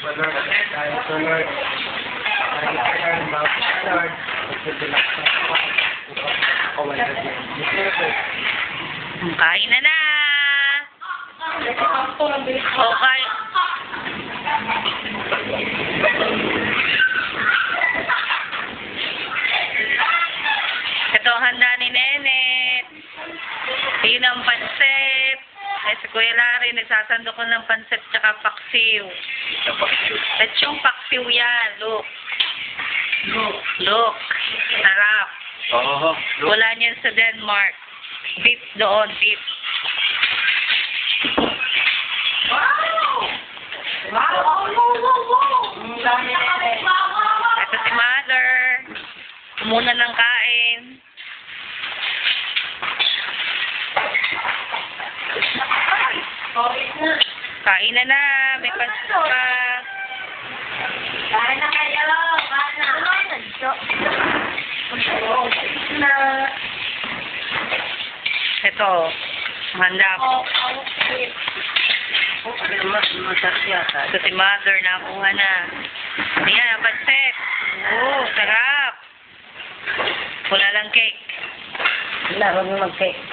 Kain na na! Okay. Ito ang handa ni Nenet. Yun ang pansit. Ay, si Kuya Larry, nagsasando ko ng pansit tsaka paksiw. At yung paksiw yan, look. Look. Sarap. Oo. Wala niyan sa Denmark. Beef doon, beef. Ito si Mother. Muna ng kain. Kain na na. May pansit pa. Kain na kayo. Ito. Handa ko. Ito si Mother. Nakuha na. Ayan, ang pansit. Oh, sarap. Wala lang cake. Wala, huwag mo mag-cake.